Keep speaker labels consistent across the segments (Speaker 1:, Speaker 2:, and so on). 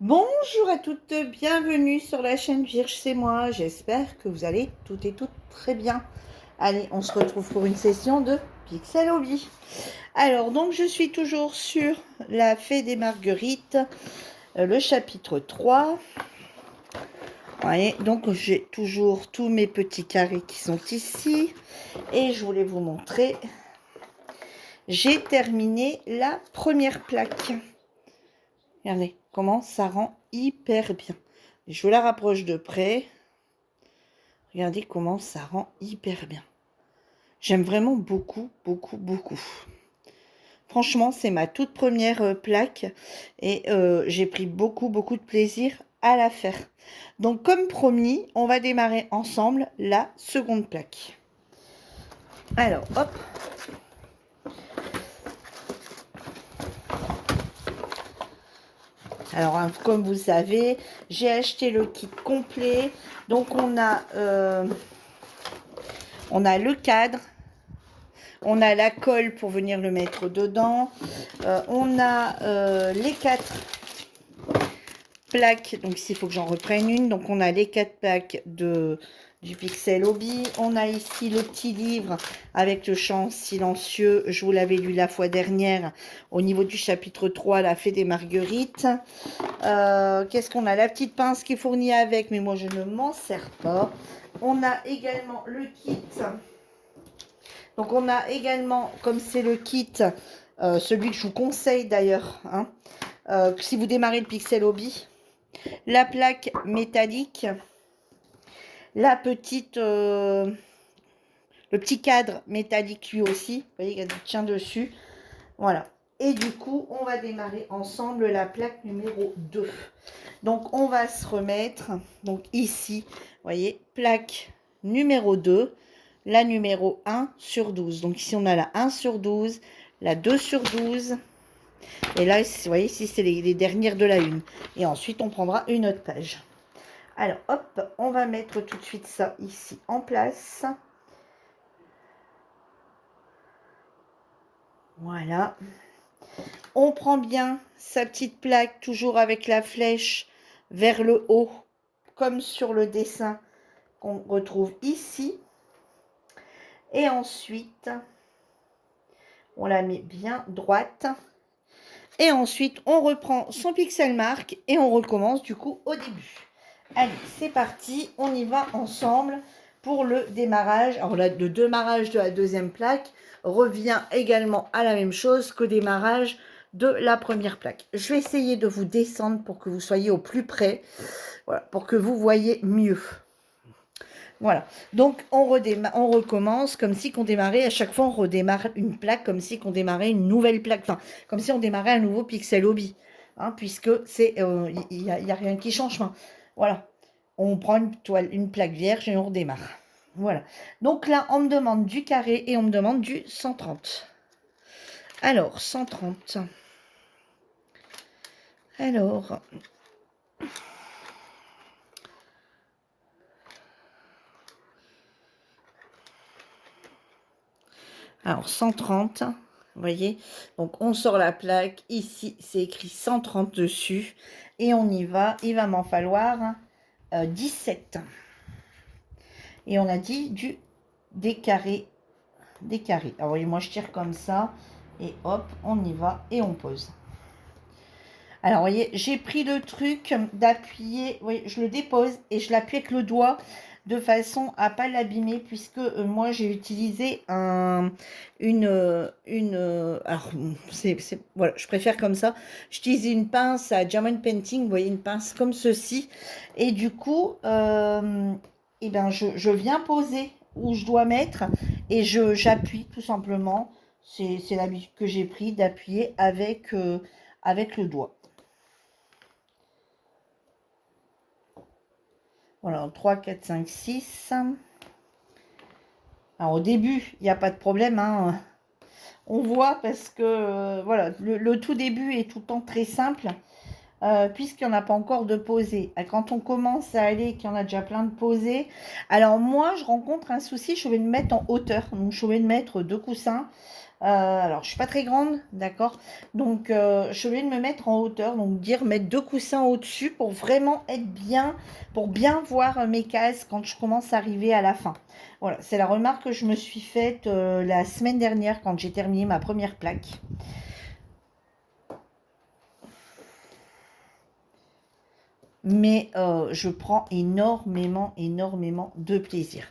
Speaker 1: Bonjour à toutes, bienvenue sur la chaîne Virge, c'est moi. J'espère que vous allez toutes et toutes très bien. Allez, on se retrouve pour une session de Pixel Hobby. Alors, donc, je suis toujours sur la Fée des Marguerites, le chapitre 3. Ouais, donc, j'ai toujours tous mes petits carrés qui sont ici. Et je voulais vous montrer, j'ai terminé la première plaque. Regardez comment ça rend hyper bien. Je vous la rapproche de près. Regardez comment ça rend hyper bien. J'aime vraiment beaucoup, beaucoup, beaucoup. Franchement, c'est ma toute première plaque et j'ai pris beaucoup, beaucoup de plaisir à la faire. Donc, comme promis, on va démarrer ensemble la seconde plaque. Alors, hop. Alors, hein, comme vous savez, j'ai acheté le kit complet. Donc, on a le cadre. On a la colle pour venir le mettre dedans. On a les 4 plaques. Donc ici, il faut que j'en reprenne une. Donc on a les 4 plaques du Pixel Hobby. On a ici le petit livre avec le chant silencieux. Je vous l'avais lu la fois dernière au niveau du chapitre 3, la Fée des Marguerites. Qu'est-ce qu'on a? La petite pince qui est fournie avec, mais moi je ne m'en sers pas. On a également le kit. Donc on a également, comme c'est le kit, celui que je vous conseille d'ailleurs, hein, si vous démarrez le Pixel Hobby, la plaque métallique, la petite, le petit cadre métallique lui aussi, vous voyez, il y a du tien dessus, voilà. Et du coup, on va démarrer ensemble la plaque numéro 2. Donc on va se remettre, donc ici, vous voyez, plaque numéro 2. La numéro 1 sur 12. Donc ici, on a la 1 sur 12, la 2 sur 12. Et là, vous voyez, ici, c'est les dernières de la 1. Et ensuite, on prendra une autre page. Alors, hop, on va mettre tout de suite ça ici en place. Voilà. On prend bien sa petite plaque, toujours avec la flèche vers le haut, comme sur le dessin qu'on retrouve ici. Et ensuite, on la met bien droite. Et ensuite, on reprend son pixel mark et on recommence du coup au début. Allez, c'est parti, on y va ensemble pour le démarrage. Alors là, le démarrage de la deuxième plaque revient également à la même chose qu'au démarrage de la première plaque. Je vais essayer de vous descendre pour que vous soyez au plus près, voilà, pour que vous voyez mieux. Voilà, donc on recommence comme si on démarrait, à chaque fois on redémarre une plaque comme si on démarrait une nouvelle plaque, enfin comme si on démarrait un nouveau Pixel Hobby, hein, puisque c'est il y a rien qui change. Enfin, voilà, on prend une toile, une plaque vierge et on redémarre. Voilà, donc là on me demande du carré et on me demande du 130. Alors 130. Alors Alors 130, vous voyez, donc on sort la plaque, ici c'est écrit 130 dessus, et on y va, il va m'en falloir 17. Et on a dit des carrés, Alors voyez, moi je tire comme ça, et hop, on y va, et on pose. Alors vous voyez, j'ai pris le truc d'appuyer, vous voyez, je le dépose, et je l'appuie avec le doigt, de façon à pas l'abîmer, puisque moi j'ai utilisé alors voilà, je préfère comme ça. J'utilise une pince à Diamond Painting, vous voyez, une pince comme ceci, et du coup et ben je viens poser où je dois mettre et j'appuie tout simplement. C'est l'habitude que j'ai pris d'appuyer avec le doigt. Voilà, 3, 4, 5, 6. Alors au début, il n'y a pas de problème, hein. On voit parce que voilà, le tout début est tout le temps très simple, puisqu'il n'y en a pas encore de posés. Quand on commence à aller, qu'il y en a déjà plein de posés, alors moi je rencontre un souci, je vais le mettre en hauteur, donc je vais le mettre 2 coussins, Alors, je suis pas très grande, d'accord? Donc, je suis obligée de me mettre en hauteur, donc mettre 2 coussins au-dessus pour vraiment être bien, pour bien voir mes cases quand je commence à arriver à la fin. Voilà, c'est la remarque que je me suis faite la semaine dernière quand j'ai terminé ma première plaque. Mais je prends énormément de plaisir.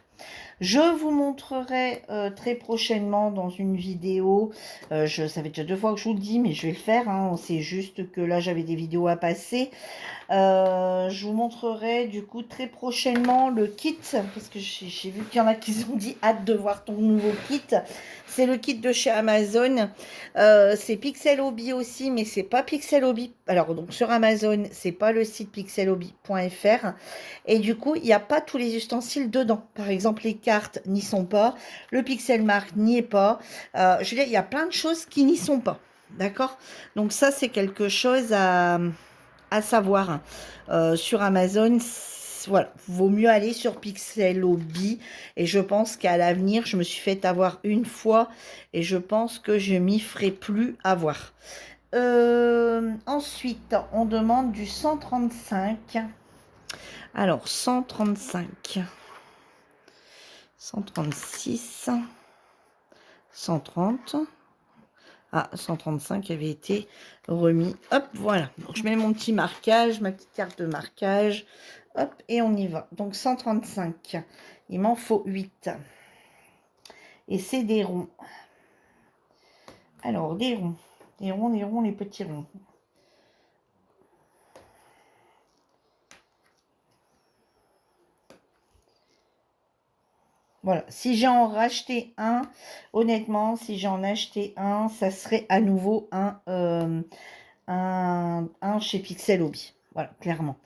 Speaker 1: Je vous montrerai très prochainement dans une vidéo, ça fait déjà 2 fois que je vous le dis, mais je vais le faire, hein, c'est juste que là j'avais des vidéos à passer. Je vous montrerai du coup très prochainement le kit, parce que j'ai vu qu'il y en a qui ont dit hâte de voir ton nouveau kit. C'est le kit de chez Amazon. C'est Pixel Hobby aussi, mais c'est pas Pixel Hobby. Alors donc sur Amazon, c'est pas le site pixelhobby.fr. Et du coup, il n'y a pas tous les ustensiles dedans. Par exemple, les cartes n'y sont pas. Le Pixel Mark n'y est pas. Je veux dire, il y a plein de choses qui n'y sont pas. D'accord? Donc ça, c'est quelque chose à savoir. Sur Amazon, voilà, vaut mieux aller sur Pixel Hobby. Et je pense qu'à l'avenir, je me suis fait avoir une fois. Et je pense que je m'y ferai plus avoir. Ensuite, on demande du 135. Alors, 135, 136, 130. Ah, 135 avait été remis. Hop, voilà. Donc, je mets mon petit marquage, ma petite carte de marquage. Hop, et on y va. Donc, 135. Il m'en faut 8. Et c'est des ronds. Alors, des ronds. Des ronds, des ronds, les petits ronds. Voilà, si j'en rachetais un, honnêtement, si j'en achetais un, ça serait à nouveau un chez Pixel Hobby. Voilà, clairement.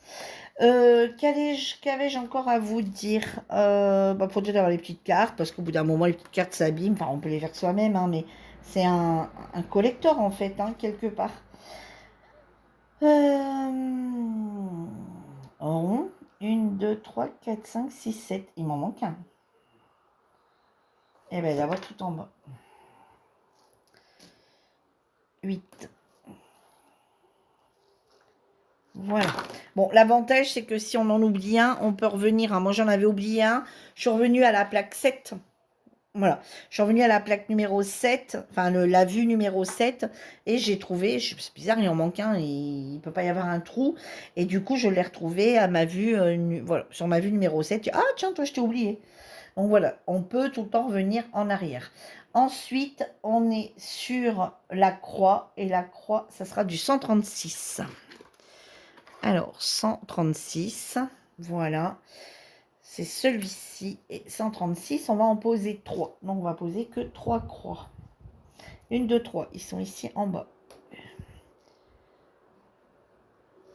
Speaker 1: Qu'avais-je encore à vous dire? Pour dire d'avoir les petites cartes, parce qu'au bout d'un moment, les petites cartes s'abîment. Enfin, on peut les faire soi-même, hein, mais c'est un collector, en fait, hein, quelque part. En 1, 2, 3, 4, 5, 6, 7. Il m'en manque un. Et bien, d'abord tout en bas. 8. Voilà. Bon, l'avantage, c'est que si on en oublie un, on peut revenir. Hein. Moi, j'en avais oublié un. Je suis revenue à la plaque 7. Voilà. Je suis revenue à la plaque numéro 7. Enfin, la vue numéro 7. Et j'ai trouvé, c'est bizarre, il en manque un. Il ne peut pas y avoir un trou. Et du coup, je l'ai retrouvé à ma vue, voilà, sur ma vue numéro 7. Ah, tiens, toi, je t'ai oublié. Donc, voilà. On peut tout le temps revenir en arrière. Ensuite, on est sur la croix. Et la croix, ça sera du 136. Alors, 136, voilà, c'est celui-ci. Et 136, on va en poser 3. Donc, on va poser que 3 croix. 1, 2, 3. Ils sont ici en bas.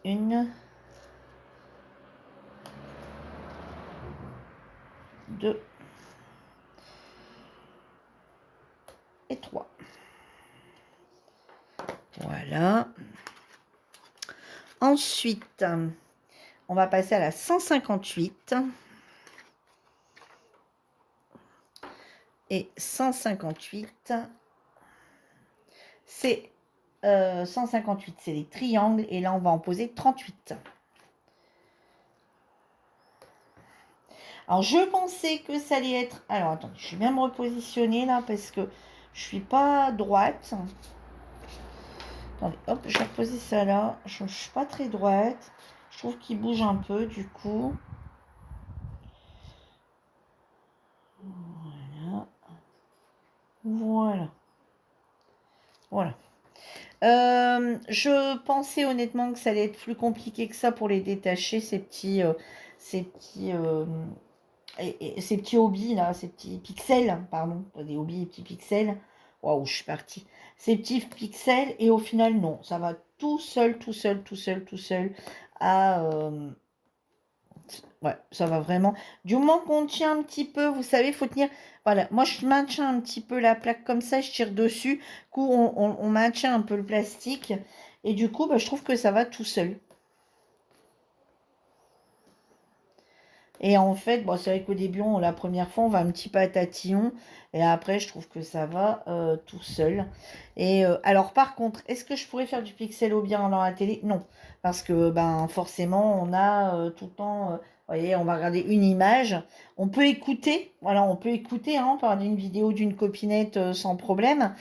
Speaker 1: 1, 2 et 3. Voilà. Ensuite, on va passer à la 158. Et 158, c'est 158, c'est les triangles. Et là, on va en poser 38. Alors, je pensais que ça allait être... Alors, attendez, je vais bien me repositionner là parce que je suis pas droite. Attendez, hop, je vais reposer ça là. Je ne suis pas très droite. Je trouve qu'il bouge un peu du coup. Voilà. Voilà. Voilà. Je pensais honnêtement que ça allait être plus compliqué que ça pour les détacher, ces petits hobbies là, ces petits pixels, pardon, pas des hobbies, des petits pixels. Waouh, je suis partie. Ces petits pixels, et au final, non, ça va tout seul, tout seul, tout seul, tout seul. Ouais, ça va vraiment. Du moment qu'on tient un petit peu, vous savez, il faut tenir. Voilà, moi je maintiens un petit peu la plaque comme ça, je tire dessus. Du coup, on maintient un peu le plastique. Et du coup, je trouve que ça va tout seul. Et en fait, bon, c'est vrai qu'au début, la première fois, on va un petit peu à tatillon. Et après, je trouve que ça va tout seul. Et alors, par contre, est-ce que je pourrais faire du pixel bien dans la télé? Non. Parce que, ben, forcément, on a tout le temps... vous voyez, on va regarder une image. On peut écouter. Voilà, on peut écouter, hein, on peut regarder une vidéo d'une copinette sans problème.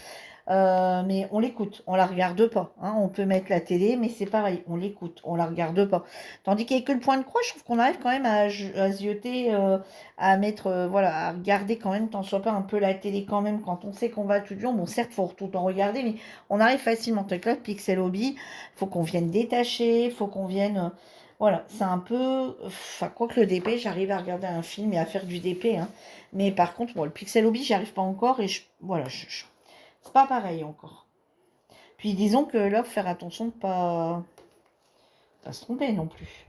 Speaker 1: Mais on l'écoute, on la regarde pas, hein. On peut mettre la télé, mais c'est pareil, on l'écoute, on la regarde pas. Tandis qu'il n'y a que le point de croix, je trouve qu'on arrive quand même à zioter, à mettre, voilà, à regarder quand même, tant soit pas un peu la télé quand même, quand on sait qu'on va tout le long. Bon, certes, faut tout le temps regarder, mais on arrive facilement. Avec là, Pixel Hobby, faut qu'on vienne détacher, faut qu'on vienne, voilà, c'est un peu, enfin, quoi que le DP, j'arrive à regarder un film et à faire du DP, hein. Mais par contre, bon, le Pixel Hobby, j'y arrive pas encore et voilà, c'est pas pareil encore. Puis disons que là, faut faire attention de pas se tromper non plus.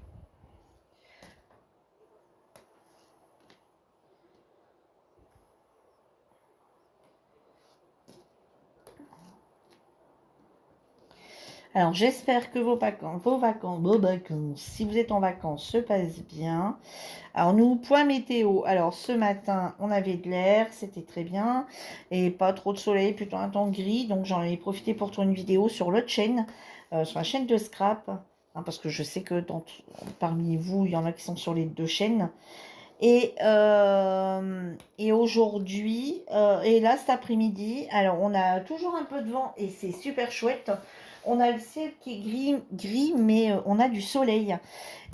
Speaker 1: Alors j'espère que vos vacances, si vous êtes en vacances, se passent bien. Alors nous, point météo. Alors ce matin, on avait de l'air, c'était très bien. Et pas trop de soleil, plutôt un temps gris. Donc j'en ai profité pour tourner une vidéo sur l'autre chaîne, sur la chaîne de Scrap. Hein, parce que je sais que parmi vous, il y en a qui sont sur les deux chaînes. Et aujourd'hui, et là cet après-midi, alors on a toujours un peu de vent et c'est super chouette. On a le ciel qui est gris, mais on a du soleil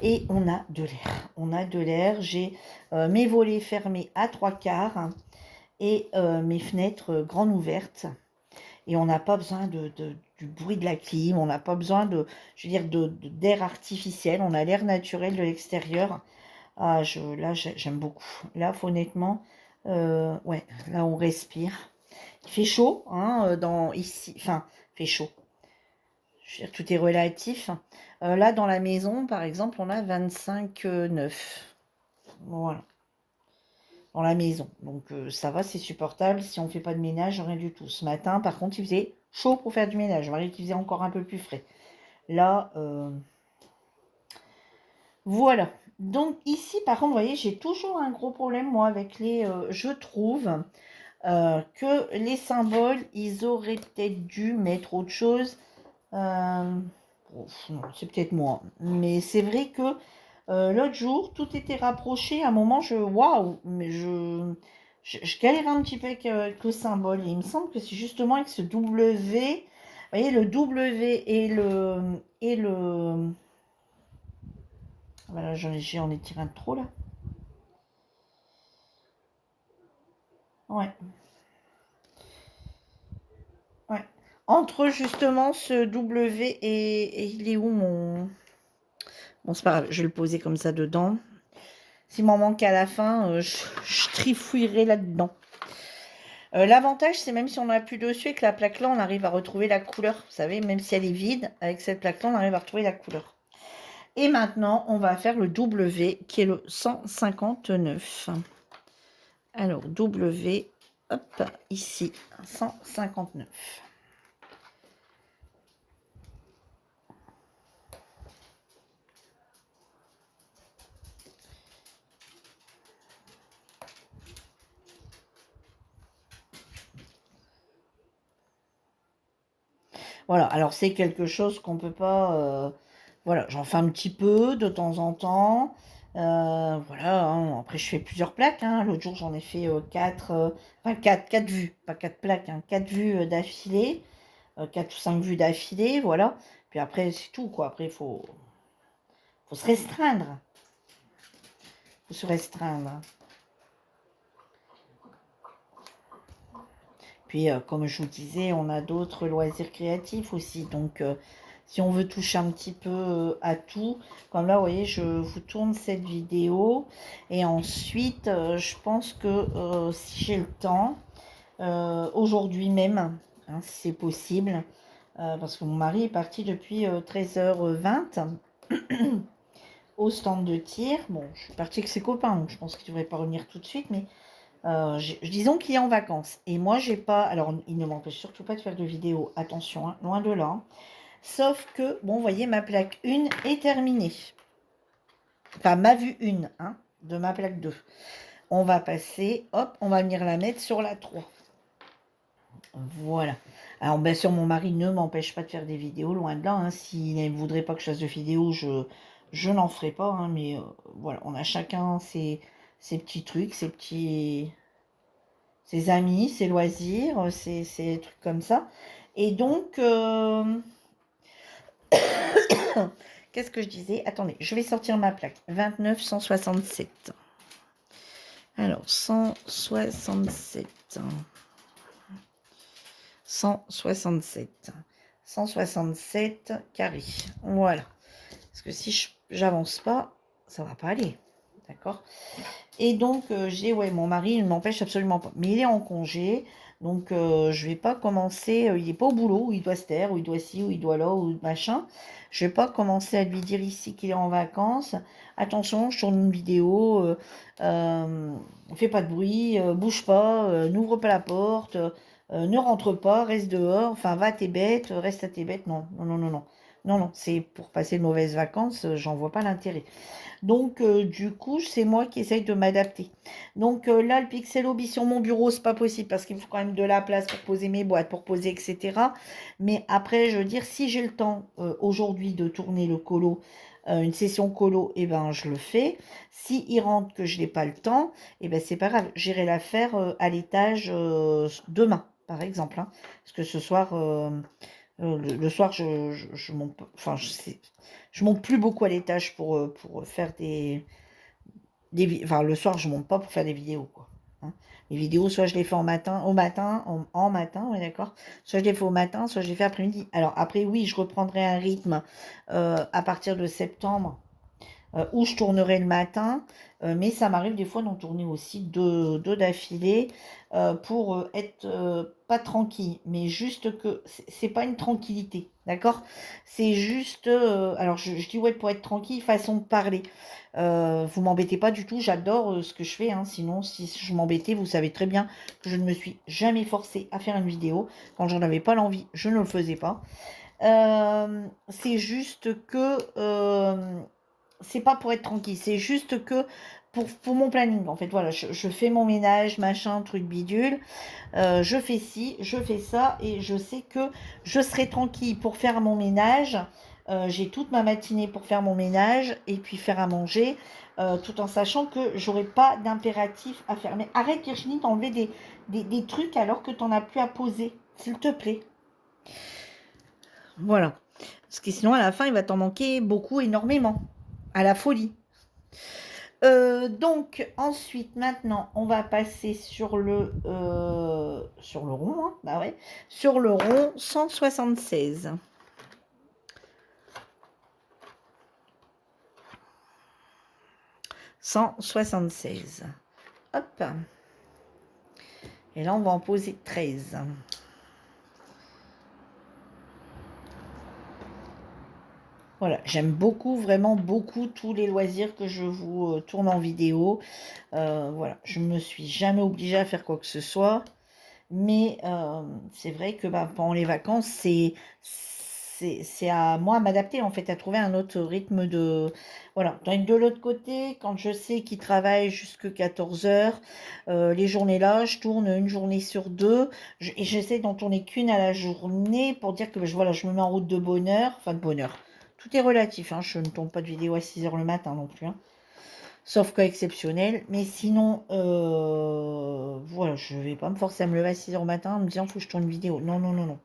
Speaker 1: et on a de l'air. On a de l'air. J'ai mes volets fermés à 3/4 et mes fenêtres grandes ouvertes. Et on n'a pas besoin du bruit de la clim, on n'a pas besoin je veux dire, d'air artificiel. On a l'air naturel de l'extérieur. Ah, là, j'aime beaucoup. Là, honnêtement, ouais, là, on respire. Il fait chaud, hein, ici, enfin, il fait chaud. Je veux dire, tout est relatif. Là, dans la maison, par exemple, on a 25,9. Voilà, dans la maison. Donc, ça va, c'est supportable. Si on ne fait pas de ménage, rien du tout. Ce matin, par contre, il faisait chaud pour faire du ménage. Marie qui faisait encore un peu plus frais. Là, voilà. Donc ici, par contre, vous voyez, j'ai toujours un gros problème, moi, avec je trouve que les symboles, ils auraient peut-être dû mettre autre chose. Non, c'est peut-être moi. Mais c'est vrai que l'autre jour, tout était rapproché. À un moment, waouh, mais je galère un petit peu avec le symbole. Et il me semble que c'est justement avec ce W. Vous voyez, le W et le. Voilà, j'en ai tiré un de trop là. Ouais, ouais. Entre justement ce W et il est où mon... Bon, c'est pas grave, je vais le poser comme ça dedans. S'il m'en manque à la fin, je trifouillerai là-dedans. L'avantage, c'est même si on appuie dessus et que la plaque-là, on arrive à retrouver la couleur. Vous savez, même si elle est vide, avec cette plaque-là, on arrive à retrouver la couleur. Et maintenant, on va faire le W, qui est le 159. Alors, W, hop, ici, 159. Voilà, alors c'est quelque chose qu'on peut pas... voilà, j'en fais un petit peu de temps en temps. Voilà, hein, après je fais plusieurs plaques, hein. L'autre jour j'en ai fait 4, enfin 4 vues, pas 4 plaques, hein, 4 vues d'affilée, 4 ou 5 vues d'affilée, voilà. Puis après c'est tout, quoi. Après faut se restreindre. Faut se restreindre. Puis, comme je vous disais, on a d'autres loisirs créatifs aussi. Donc, si on veut toucher un petit peu à tout, comme là, vous voyez, je vous tourne cette vidéo. Et ensuite, je pense que si j'ai le temps, aujourd'hui même, hein, si c'est possible, parce que mon mari est parti depuis 13h20 au stand de tir. Bon, je suis partie avec ses copains, donc je pense qu'il ne devrait pas revenir tout de suite, mais disons qu'il est en vacances. Et moi, j'ai pas. Alors, il ne m'empêche surtout pas de faire de vidéos. Attention, hein, loin de là. Hein. Sauf que, bon, vous voyez, ma plaque 1 est terminée. Enfin, ma vue 1. Hein. de ma plaque 2. On va passer, hop, on va venir la mettre sur la 3. Voilà. Alors, bien sûr, mon mari ne m'empêche pas de faire des vidéos, loin de là. Hein. S'il ne voudrait pas que je fasse de vidéos, je n'en ferai pas. Hein, mais voilà, on a chacun ses petits trucs, ses amis, ses loisirs, ses trucs comme ça. Et donc, qu'est-ce que je disais? Attendez, je vais sortir ma plaque. 29 167. Alors, 167. 167. 167 carré. Voilà. Parce que si j'avance pas, ça va pas aller. D'accord? Et donc, j'ai, ouais, mon mari ne m'empêche absolument pas. Mais il est en congé. Donc, je vais pas commencer. Il est pas au boulot, où il doit se taire, où il doit ci, où il doit là, ou machin. Je vais pas commencer à lui dire ici qu'il est en vacances. Attention, je tourne une vidéo. Fais pas de bruit, bouge pas, n'ouvre pas la porte, ne rentre pas, reste dehors. Enfin, va à tes bêtes, reste à tes bêtes. Non, non, non, non, non. Non, non, c'est pour passer de mauvaises vacances. J'en vois pas l'intérêt. Donc, du coup, c'est moi qui essaye de m'adapter. Donc, là, le Pixel Hobby sur mon bureau, c'est pas possible parce qu'il me faut quand même de la place pour poser mes boîtes, pour poser, etc. Mais après, je veux dire, si j'ai le temps aujourd'hui de tourner le colo, une session colo, eh ben, je le fais. Si il rentre que je n'ai pas le temps, eh ben, c'est pas grave. J'irai la faire à l'étage demain, par exemple. Hein. Parce que ce soir, le soir, je monte, enfin, je monte plus beaucoup à l'étage pour faire enfin, le soir, je monte pas pour faire des vidéos, quoi. Hein. Les vidéos, soit je les fais au matin, en matin, ouais, d'accord. Soit je les fais au matin, soit je les fais après-midi. Alors après, oui, je reprendrai un rythme à partir de septembre où je tournerai le matin, mais ça m'arrive des fois d'en tourner aussi deux d'affilée pour être pas tranquille, mais juste que c'est pas une tranquillité, d'accord? C'est juste, alors je dis ouais pour être tranquille, façon de parler. Vous m'embêtez pas du tout, j'adore ce que je fais, hein, sinon si je m'embêtais, vous savez très bien que je ne me suis jamais forcée à faire une vidéo. Quand j'en avais pas l'envie, je ne le faisais pas. C'est juste que c'est pas pour être tranquille, c'est juste que pour mon planning, en fait, voilà, je fais mon ménage, machin, truc bidule, je fais ci, je fais ça, et je sais que je serai tranquille pour faire mon ménage, j'ai toute ma matinée pour faire mon ménage, et puis faire à manger, tout en sachant que j'aurai pas d'impératif à faire. Mais arrête Virginie d'enlever des trucs alors que t'en as plus à poser, s'il te plaît. Voilà. Parce que sinon, à la fin, il va t'en manquer beaucoup, énormément. À la folie. Donc, ensuite, maintenant, on va passer sur le rond. Hein, bah ouais. Sur le rond 176. « 176. Hop. Et là, on va en poser 13. Voilà, j'aime beaucoup, vraiment beaucoup tous les loisirs que je vous tourne en vidéo. Voilà, je ne me suis jamais obligée à faire quoi que ce soit. Mais c'est vrai que bah, pendant les vacances, c'est à moi à m'adapter, en fait, à trouver un autre rythme de... Voilà, de l'autre côté, quand je sais qu'il travaille jusque 14 heures, les journées-là, je tourne une journée sur deux, et j'essaie d'en tourner qu'une à la journée pour dire que voilà, je me mets en route de bonheur, enfin de bonheur. Tout est relatif, hein, je ne tourne pas de vidéo à 6 heures le matin non plus. Hein. Sauf cas exceptionnel. Mais sinon, voilà, je vais pas me forcer à me lever à 6 heures au matin en me disant, faut que je tourne une vidéo. Non, non, non, non.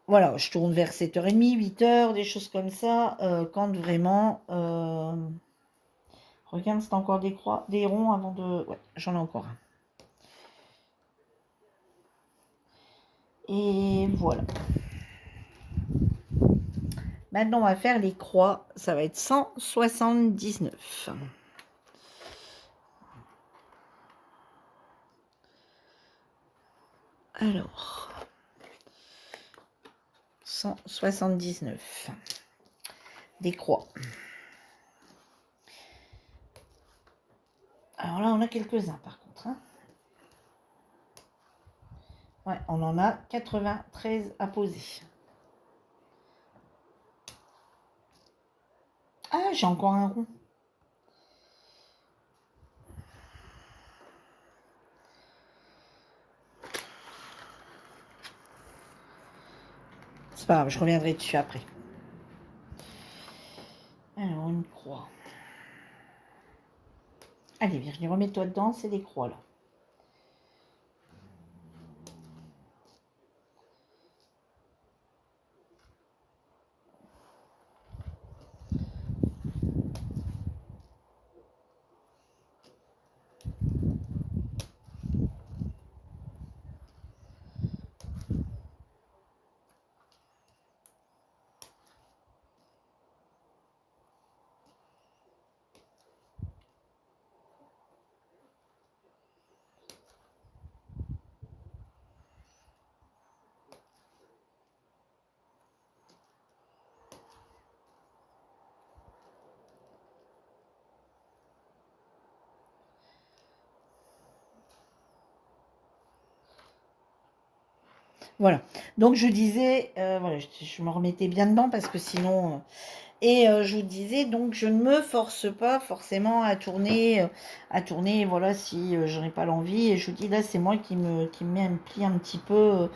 Speaker 1: Voilà, je tourne vers 7h30, 8h, des choses comme ça, quand vraiment... Regarde, c'est encore des ronds avant de... Ouais, j'en ai encore un. Et voilà. Maintenant, on va faire les croix. Ça va être 179. Alors, 179. Des croix. Alors là, on a quelques-uns par contre. Hein. Ouais, on en a 93 à poser. Ah, j'ai encore un rond. pas grave, je reviendrai dessus après. Alors, une croix. Allez, Virginie, remets-toi dedans, c'est des croix, là. Voilà. Donc, je disais, voilà, je me remettais bien dedans parce que sinon... je vous disais, donc, je ne me force pas forcément à tourner, voilà, si je n'ai pas l'envie. Et je vous dis, là, c'est moi qui me met un pli un petit peu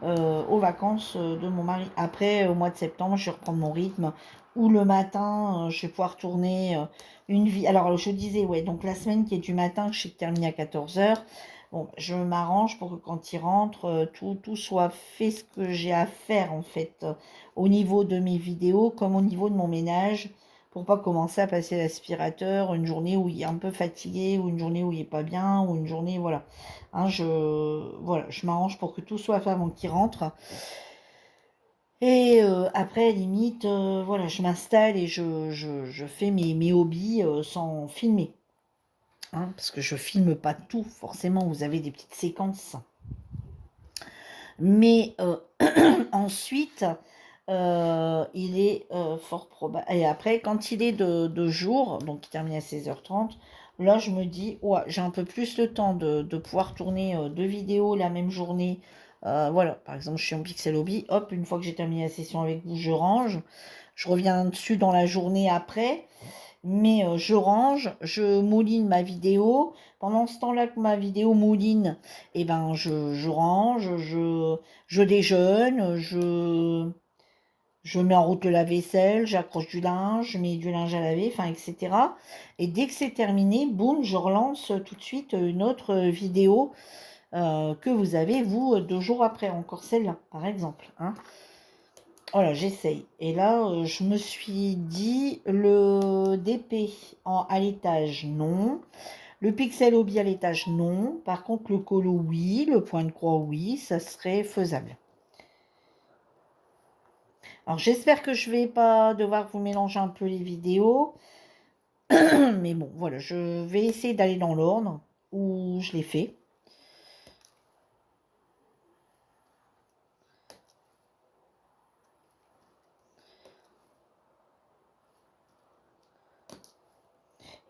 Speaker 1: aux vacances de mon mari. Après, au mois de septembre, je vais reprendre mon rythme. Ou le matin, je vais pouvoir tourner une vie. Alors, je disais, ouais, donc la semaine qui est du matin, je sais que termine à 14 heures. Bon, je m'arrange pour que quand il rentre, tout soit fait ce que j'ai à faire, en fait, au niveau de mes vidéos, comme au niveau de mon ménage, pour pas commencer à passer l'aspirateur une journée où il est un peu fatigué, ou une journée où il est pas bien, ou une journée, voilà. Hein, voilà, je m'arrange pour que tout soit fait avant qu'il rentre. Et après, limite, voilà, je m'installe et je fais mes hobbies sans filmer. Hein, parce que je filme pas tout, forcément, vous avez des petites séquences. Mais ensuite, il est fort probable. Et après, quand il est de jour, donc il termine à 16h30, là, je me dis, ouais, j'ai un peu plus le temps de pouvoir tourner 2 vidéos la même journée. Voilà, par exemple, je suis en Pixel Hobby, hop, une fois que j'ai terminé la session avec vous, je range. Je reviens dessus dans la journée après, mais je range, je mouline ma vidéo. Pendant ce temps-là que ma vidéo mouline, eh ben, je range, je déjeune, je mets en route le lave-vaisselle, j'accroche du linge, je mets du linge à laver, enfin, etc. Et dès que c'est terminé, boum, je relance tout de suite une autre vidéo que vous avez, vous, 2 jours après, encore celle-là, par exemple. Hein. Voilà, j'essaye. Et là, je me suis dit, le DP à l'étage, non. Le pixel hobby à l'étage, non. Par contre, le colo, oui. Le point de croix, oui. Ça serait faisable. Alors, j'espère que je vais pas devoir vous mélanger un peu les vidéos. Mais bon, voilà, je vais essayer d'aller dans l'ordre où je l'ai fait.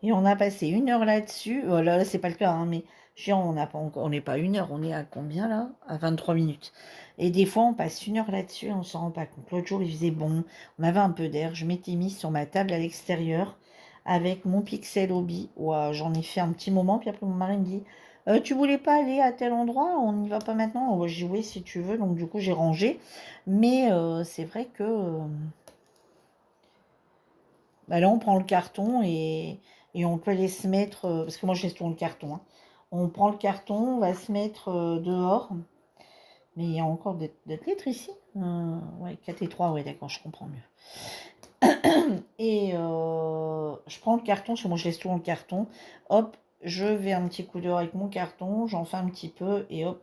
Speaker 1: Et on a passé 1 heure là-dessus. Là, c'est pas le cas, hein, mais on n'a pas encore, on n'est pas 1 heure, on est à combien là? À 23 minutes. Et des fois, on passe 1 heure là-dessus et on s'en rend pas compte. L'autre jour, il faisait bon, on avait un peu d'air. Je m'étais mise sur ma table à l'extérieur avec mon Pixel Hobby. Ouais, j'en ai fait un petit moment, puis après, mon mari me dit tu voulais pas aller à tel endroit? On n'y va pas maintenant? Ouais, j'ai dit oui, si tu veux. Donc, du coup, j'ai rangé. Mais c'est vrai que bah là, on prend le carton et on peut aller se mettre, parce que moi, je laisse tourner le carton. Hein. On prend le carton, on va se mettre dehors. Mais il y a encore des lettres ici. Ouais, 4 et 3, ouais, d'accord, je comprends mieux. Et je prends le carton, parce que moi, je laisse tourner le carton. Hop, je vais un petit coup dehors avec mon carton, j'en fais un petit peu, et hop,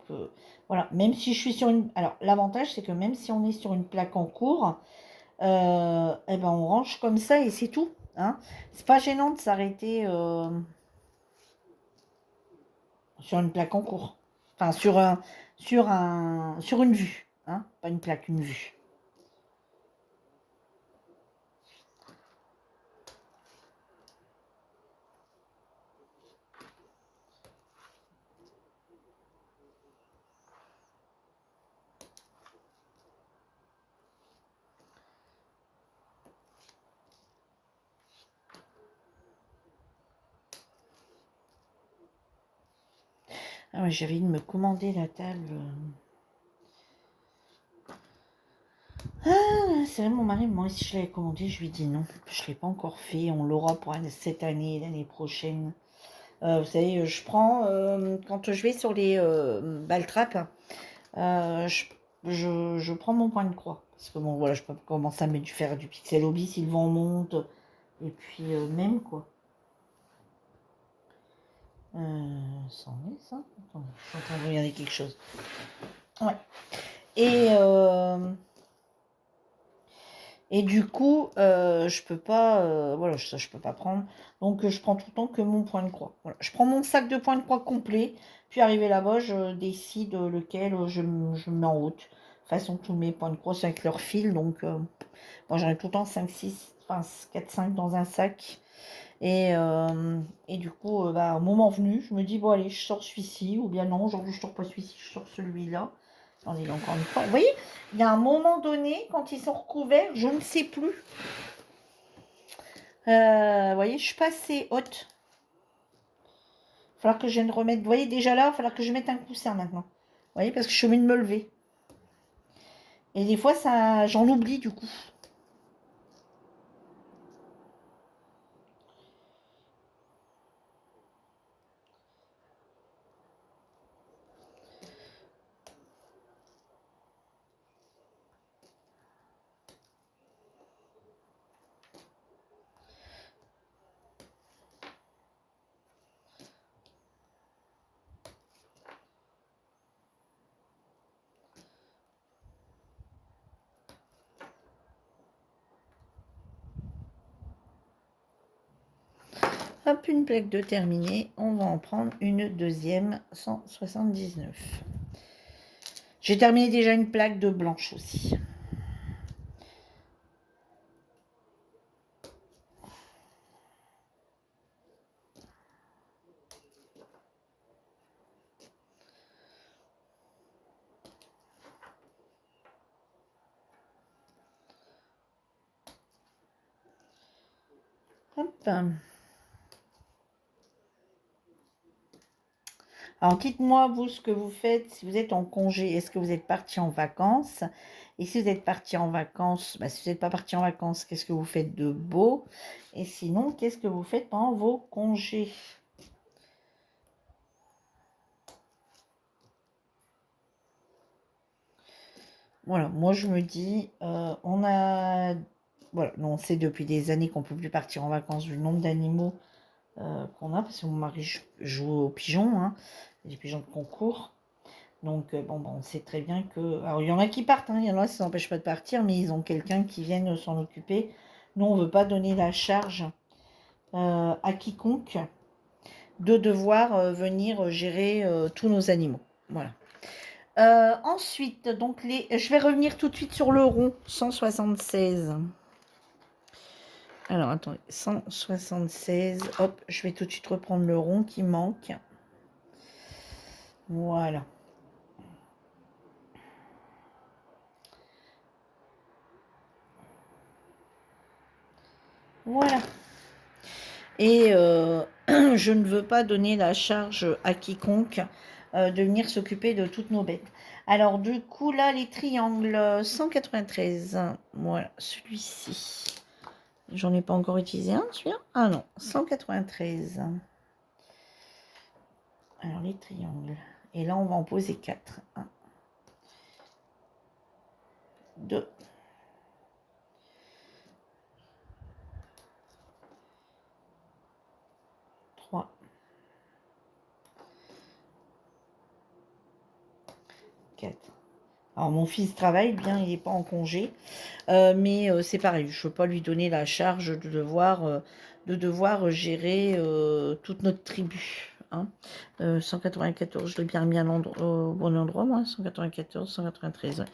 Speaker 1: voilà. Même si je suis sur une... Alors, l'avantage, c'est que même si on est sur une plaque en cours, eh ben on range comme ça et c'est tout. Hein. C'est pas gênant de s'arrêter sur une plaque en cours. Enfin, sur une vue. Hein. Pas une plaque, une vue. Ah ouais, j'avais envie de me commander la table. Ah, c'est vrai, mon mari, moi, si je l'avais commandé, je lui dis non. Je ne l'ai pas encore fait. On l'aura pour cette année, l'année prochaine. Vous savez, je prends, quand je vais sur les Baltrap, je, je prends mon point de croix. Parce que bon, voilà, je peux commencer à mettre faire du pixel hobby si le vent monte. Et puis, même, quoi. Ça en est, ça? Attendez, je suis en train de regarder quelque chose. Ouais. Et, et du coup, je peux pas, voilà, ça je peux pas prendre. Donc je prends tout le temps que mon point de croix. Voilà. Je prends mon sac de point de croix complet, puis arrivé là-bas, je décide lequel je mets en route. De toute façon, tous mes points de croix sont avec leur fil, donc moi j'en ai tout le temps 5, 6, enfin 4, 5 dans un sac. Et du coup, bah, au moment venu, je me dis, bon allez, je sors celui-ci, ou bien non, aujourd'hui je sors pas celui-ci, je sors celui-là. Attendez, encore une fois. Vous voyez, il y a un moment donné, quand ils sont recouverts, je ne sais plus. Vous voyez, je suis pas assez haute. Il va falloir que je vienne remettre. Vous voyez, déjà là, il va falloir que je mette un coussin maintenant. Vous voyez, parce que je suis obligée de me lever. Et des fois, ça, j'en oublie du coup. Hop, une plaque de terminée. On va en prendre une deuxième, 179. J'ai terminé déjà une plaque de blanche aussi. Hop. Alors, dites-moi, vous, ce que vous faites, si vous êtes en congé, est-ce que vous êtes parti en vacances? Et si vous êtes parti en vacances, bah, si vous n'êtes pas parti en vacances, qu'est-ce que vous faites de beau? Et sinon, qu'est-ce que vous faites pendant vos congés? Voilà, moi je me dis, on a... Voilà, on sait depuis des années qu'on ne peut plus partir en vacances vu le nombre d'animaux qu'on a, parce que mon mari joue aux pigeons, hein, des pigeons de concours. Donc, bon, on sait très bien que... Alors, il y en a qui partent, hein, il y en a, ça n'empêche pas de partir, mais ils ont quelqu'un qui vienne s'en occuper. Nous, on ne veut pas donner la charge à quiconque de devoir venir gérer tous nos animaux. Voilà. Ensuite, donc, je vais revenir tout de suite sur le rond, 176. Alors, attendez, 176. Hop, je vais tout de suite reprendre le rond qui manque. Voilà. Voilà. Et je ne veux pas donner la charge à quiconque de venir s'occuper de toutes nos bêtes. Alors, du coup, là, les triangles 193. Voilà, celui-ci. J'en ai pas encore utilisé un, celui-là? Ah non, 193. Alors, les triangles. Et là, on va en poser 4. 1, 2, 3, 4. Alors, mon fils travaille bien, il n'est pas en congé. Mais c'est pareil, je ne veux pas lui donner la charge de devoir gérer toute notre tribu. Hein. 194, je l'ai bien mis au bon endroit, moi. 194, 193. Ouais.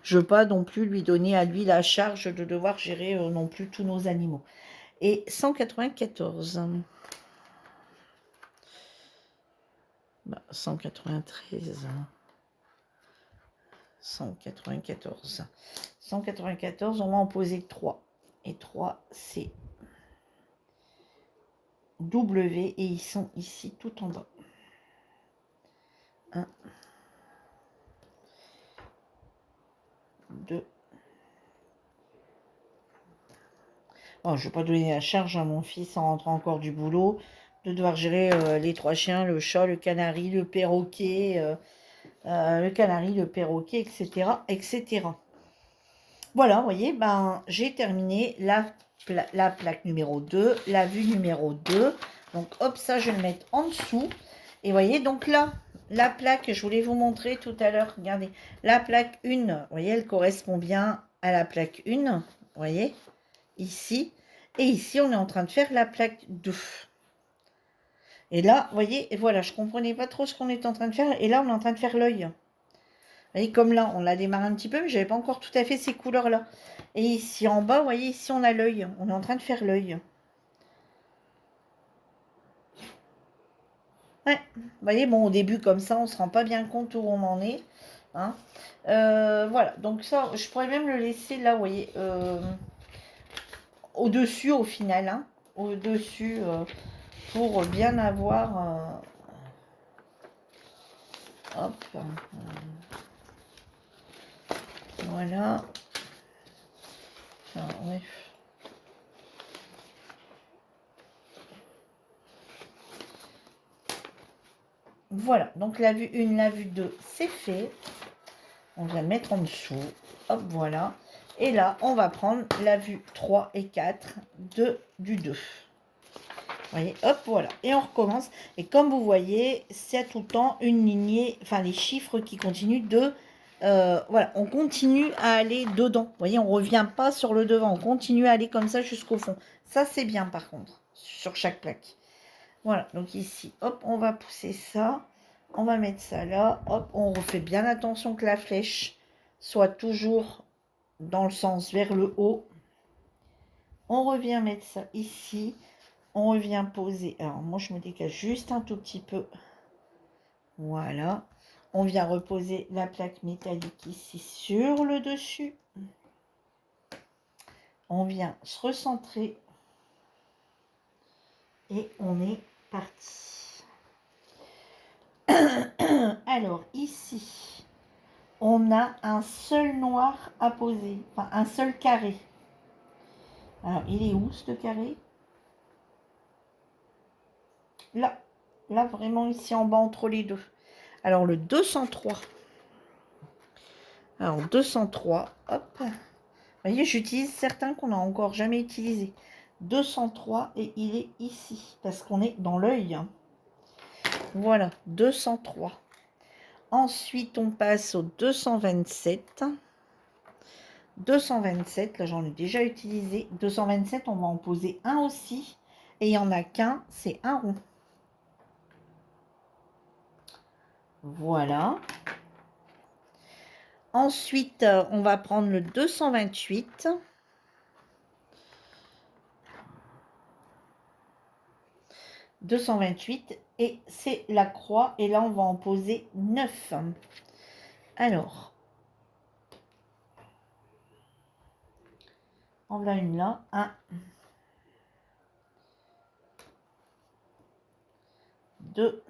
Speaker 1: Je ne veux pas non plus lui donner à lui la charge de devoir gérer non plus tous nos animaux. Et 194. 193. 194. 194, on va en poser 3. Et 3, c'est W et ils sont ici tout en bas. 1, 2, Bon, je vais pas donner la charge à mon fils en rentrant encore du boulot, de devoir gérer les 3 chiens, le chat, le canari, le perroquet, le perroquet, etc., etc. Voilà, vous voyez, ben, j'ai terminé la plaque numéro 2, la vue numéro 2. Donc, hop, ça, je vais le mettre en dessous. Et vous voyez, donc là, la plaque, je voulais vous montrer tout à l'heure, regardez, la plaque 1, vous voyez, elle correspond bien à la plaque 1, vous voyez, ici. Et ici, on est en train de faire la plaque 2. Et là, vous voyez, et voilà, je ne comprenais pas trop ce qu'on est en train de faire. Et là, on est en train de faire l'œil. Vous voyez, comme là, on l'a démarré un petit peu, mais je n'avais pas encore tout à fait ces couleurs-là. Et ici en bas, vous voyez, ici on a l'œil. On est en train de faire l'œil. Ouais, vous voyez, bon, au début, comme ça, on ne se rend pas bien compte où on en est. Hein. Voilà, donc ça, je pourrais même le laisser là, vous voyez, au-dessus au final. Hein, au-dessus, pour bien avoir... hop. Voilà. Enfin, ouais. Voilà, donc la vue 1, la vue 2, c'est fait. On va le mettre en dessous. Hop, voilà. Et là, on va prendre la vue 3 et 4 du 2. Vous voyez, hop, voilà. Et on recommence. Et comme vous voyez, c'est tout le temps une lignée, enfin les chiffres qui continuent de... voilà, on continue à aller dedans. Vous voyez, on ne revient pas sur le devant. On continue à aller comme ça jusqu'au fond. Ça, c'est bien par contre, sur chaque plaque. Voilà, donc ici, hop, on va pousser ça. On va mettre ça là. Hop, on refait bien attention que la flèche soit toujours dans le sens vers le haut. On revient mettre ça ici. On revient poser. Alors, moi, je me dégage juste un tout petit peu. Voilà. On vient reposer la plaque métallique ici sur le dessus. On vient se recentrer. Et on est parti. Alors, ici, on a un seul noir à poser. Enfin, un seul carré. Alors, il est où, ce carré? Là. Là, vraiment, ici en bas, entre les deux. Alors, le 203. Alors, 203, hop. Vous voyez, j'utilise certains qu'on n'a encore jamais utilisés. 203, et il est ici, parce qu'on est dans l'œil. Voilà, 203. Ensuite, on passe au 227. 227, là, j'en ai déjà utilisé. 227, on va en poser un aussi. Et il n'y en a qu'un, c'est un rond. Voilà. Ensuite, on va prendre le 228. 228 et c'est la croix. Et là, on va en poser 9. Alors, on va une là. 1, 2,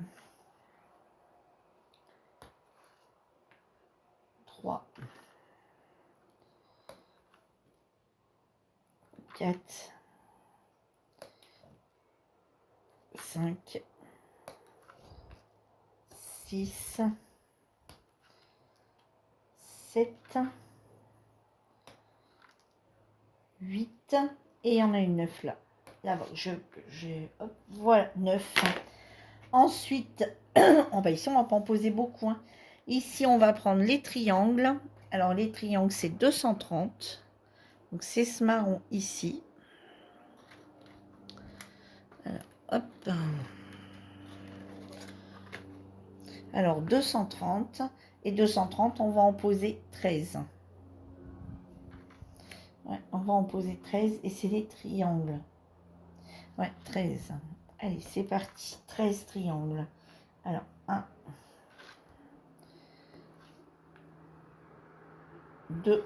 Speaker 1: 3, 4, 5, 6, 7, 8 et il y en a une 9 là. Là, hop, voilà, 9. Ensuite, ici, on va pas en poser beaucoup. Hein. Ici, on va prendre les triangles. Alors, les triangles, c'est 230. Donc, c'est ce marron ici. Alors, hop. Alors, 230. Et 230, on va en poser 13. Ouais, on va en poser 13 et c'est les triangles. Ouais, 13. Allez, c'est parti. 13 triangles. Alors, 1, 2,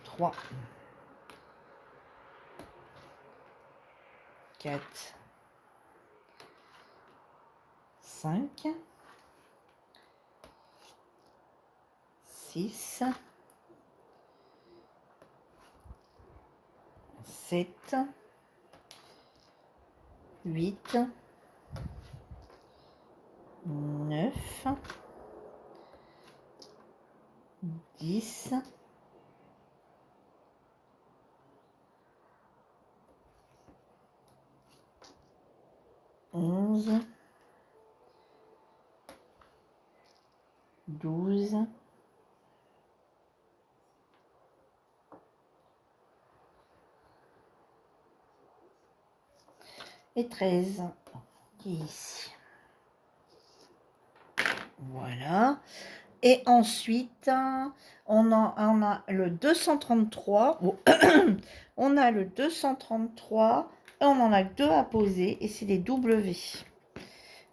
Speaker 1: 3, 4, 5, 6, 7, 8, 9, 10, 11, 12, et 13 qui est ici. Voilà. Et ensuite, on a le 233. Oh, on a le 233 et on en a que 2 à poser et c'est des W.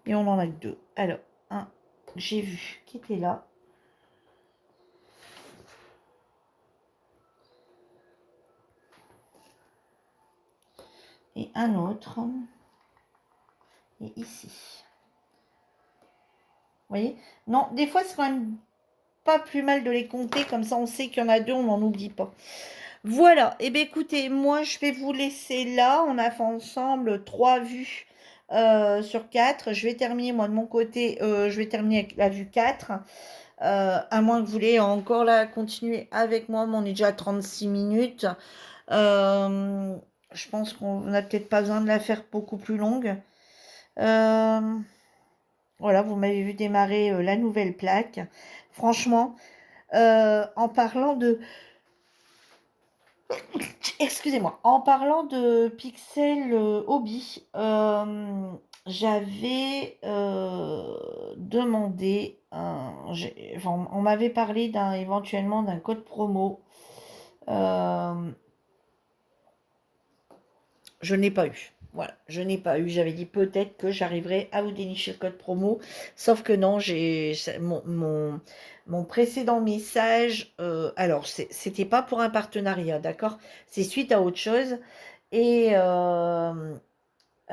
Speaker 1: Et on en a que 2. Alors, un, j'ai vu qui était là. Et un autre. Et ici. Vous voyez? Non, des fois, c'est quand même pas plus mal de les compter. Comme ça, on sait qu'il y en a 2, on n'en oublie pas. Voilà. Et bien, écoutez, moi, je vais vous laisser là. On a fait ensemble 3 vues sur 4. Je vais terminer, moi, de mon côté. Je vais terminer avec la vue 4. À moins que vous voulez encore la continuer avec moi. Mais on est déjà à 36 minutes. Je pense qu'on n'a peut-être pas besoin de la faire beaucoup plus longue. Voilà, vous m'avez vu démarrer la nouvelle plaque. Franchement, en parlant de... Excusez-moi. En parlant de Pixel Hobby, j'avais demandé... enfin, on m'avait parlé éventuellement d'un code promo. Je n'ai pas eu. Voilà, je n'ai pas eu. J'avais dit peut-être que j'arriverais à vous dénicher le code promo. Sauf que non, j'ai mon précédent message. Alors, c'était pas pour un partenariat, d'accord? C'est suite à autre chose. Et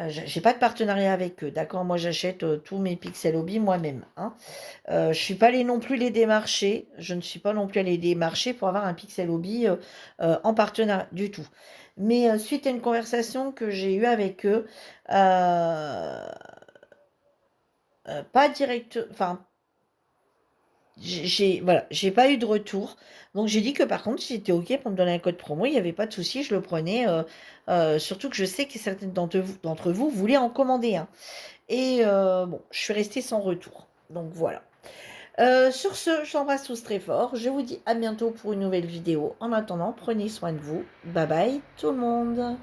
Speaker 1: j'ai pas de partenariat avec eux, d'accord? Moi, j'achète tous mes Pixel Hobby moi-même. Hein. Je suis pas allée non plus les démarcher. Je ne suis pas non plus allée les démarcher pour avoir un Pixel Hobby en partenariat du tout. Mais suite à une conversation que j'ai eue avec eux, pas direct, enfin, voilà, j'ai pas eu de retour. Donc j'ai dit que par contre, si c'était ok pour me donner un code promo, il n'y avait pas de souci, je le prenais. Surtout que je sais que certaines d'entre vous voulaient en commander un. Et bon, je suis restée sans retour. Donc voilà. Sur ce, je t'embrasse tous très fort. Je vous dis à bientôt pour une nouvelle vidéo. En attendant, prenez soin de vous. Bye bye tout le monde.